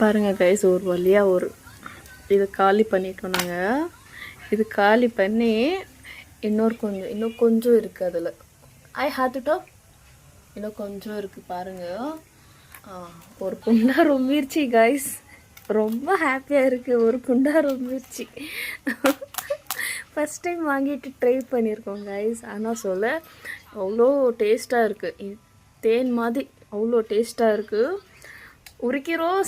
பாருங்கள் கைஸ், ஒரு வழியாக இது காலி பண்ணிட்டோம் நாங்கள். இது காலி பண்ணி இன்னும் கொஞ்சம் இருக்குது. அதில் ஹாத்துட்டோம் இன்னும் கொஞ்சம் இருக்குது பாருங்கள். ஒரு குண்டா ரொம்பிருச்சு கைஸ். ரொம்ப ஹாப்பியாக இருக்குது. ஒரு குண்டா ரொம்பிருச்சு. ஃபஸ்ட் டைம் வாங்கிட்டு ட்ரை பண்ணியிருக்கோம் கைஸ். ஆனால் சொல்ல அவ்வளோ டேஸ்ட்டாக இருக்குது. தேன் மாதிரி அவ்வளோ டேஸ்ட்டாக இருக்குது. உரிக்கிறோம்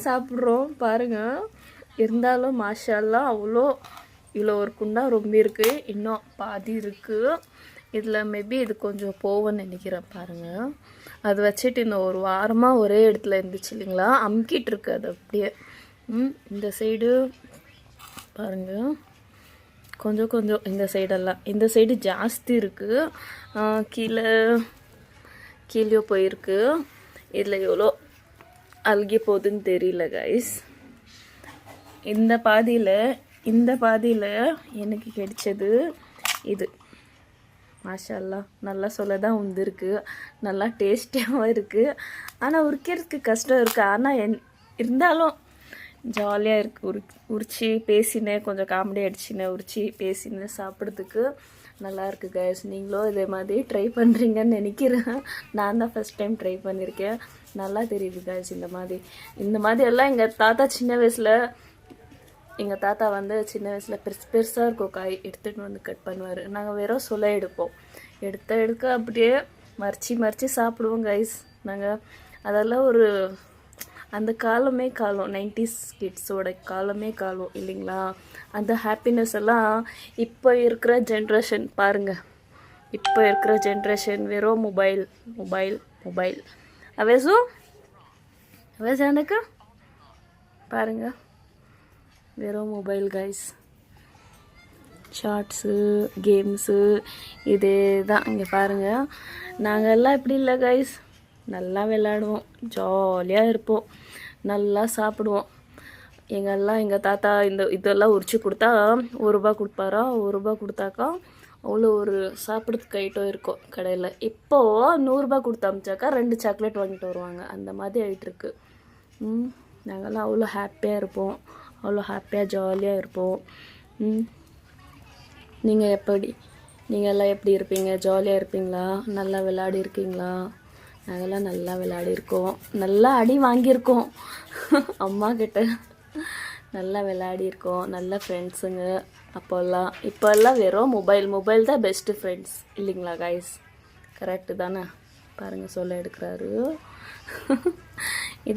சாப்பிட்றோம் பாருங்கள். இருந்தாலும் மாஷால்லாம் இவ்வளோ ஒரு குண்டா ரொம்ப இருக்குது. இன்னும் பாதி இருக்குது. இதில் மேபி இது கொஞ்சம் போவோன்னு நினைக்கிறேன் பாருங்கள். அது வச்சுட்டு இந்த ஒரு வாரமாக ஒரே இடத்துல இருந்துச்சு இல்லைங்களா, அமுக்கிட்டு இருக்கு அது அப்படியே. இந்த சைடு பாருங்கள், கொஞ்சம் இந்த சைடெல்லாம், இந்த சைடு ஜாஸ்தி இருக்குது. கீழே போயிருக்கு. இதில் எவ்வளோ அழுகி போகுதுன்னு தெரியல கைஸ். இந்த பாதியில் எனக்கு கிடைச்சது இது. மாஷால்லா நல்லா சொல்ல தான் வந்துருக்கு. நல்லா டேஸ்டியாகவும் இருக்குது. ஆனால் உரிக்கிறதுக்கு கஷ்டம் இருக்குது. ஆனால் இருந்தாலும் ஜாலியாக இருக்குது. உரிச்சு பேசினேன், கொஞ்சம் காமெடி அடிச்சுனேன், உரிச்சு பேசினேன், சாப்பிட்றதுக்கு நல்லா இருக்குது கைஸ். நீங்களும் இதே மாதிரி ட்ரை பண்ணுறீங்கன்னு நினைக்கிறேன். நான் தான் ஃபஸ்ட் டைம் ட்ரை பண்ணியிருக்கேன். நல்லா தெரியுது கைஸ். இந்த மாதிரி எல்லாம் எங்கள் தாத்தா சின்ன வயசில் பெருசாக இருக்கும் காய் எடுத்துகிட்டு வந்து கட் பண்ணுவார். நாங்கள் வெறும் சொல்ல எடுப்போம். எடுக்க அப்படியே மறிச்சு சாப்பிடுவோம் கைஸ். நாங்கள் அதெல்லாம் அந்த காலம் 90s கிட்ஸோட காலமே இல்லைங்களா. அந்த ஹாப்பினஸ் எல்லாம் இப்போ இருக்கிற ஜென்ரேஷன் பாருங்கள். இப்போ இருக்கிற ஜென்ரேஷன் வெறும் மொபைல் எனக்கு பாருங்கள், வெறும் மொபைல் கைஸ். ஷார்ட்ஸு, கேம்ஸு, இதே தான். இங்கே பாருங்கள், நாங்கள் எல்லாம் இப்படி இல்லை கைஸ். நல்லா விளையாடுவோம், ஜாலியாக இருப்போம், நல்லா சாப்பிடுவோம். எங்கள் தாத்தா இதெல்லாம் உரிச்சு கொடுத்தா 1 ரூபா கொடுப்பாரா. 1 ரூபா கொடுத்தாக்கா அவ்வளோ ஒரு சாப்பிட்றதுக்கு ஐட்டம் இருக்கும் கடையில். இப்போது 100 ரூபா கொடுத்து அமிச்சாக்கா 2 சாக்லேட் வாங்கிட்டு வருவாங்க. அந்த மாதிரி ஆகிட்டுருக்கு. நாங்கள்லாம் அவ்வளோ ஹாப்பியாக இருப்போம், அவ்வளோ ஹாப்பியாக ஜாலியாக இருப்போம். நீங்கள்லாம் எப்படி இருப்பீங்க? ஜாலியாக இருப்பீங்களா? நல்லா விளையாடி இருக்கீங்களா? நாங்கள்லாம் நல்லா விளையாடி இருக்கோம். நல்லா அடி வாங்கியிருக்கோம் அம்மா கிட்ட. நல்லா விளையாடி இருக்கோம். நல்ல ஃப்ரெண்ட்ஸுங்க இப்போல்லாம் வெறும் மொபைல் தான் பெஸ்ட்டு ஃப்ரெண்ட்ஸ் இல்லைங்களா கைஸ்? கரெக்டு தானே? பாருங்கள், சொல்ல எடுக்கிறாரு. இதை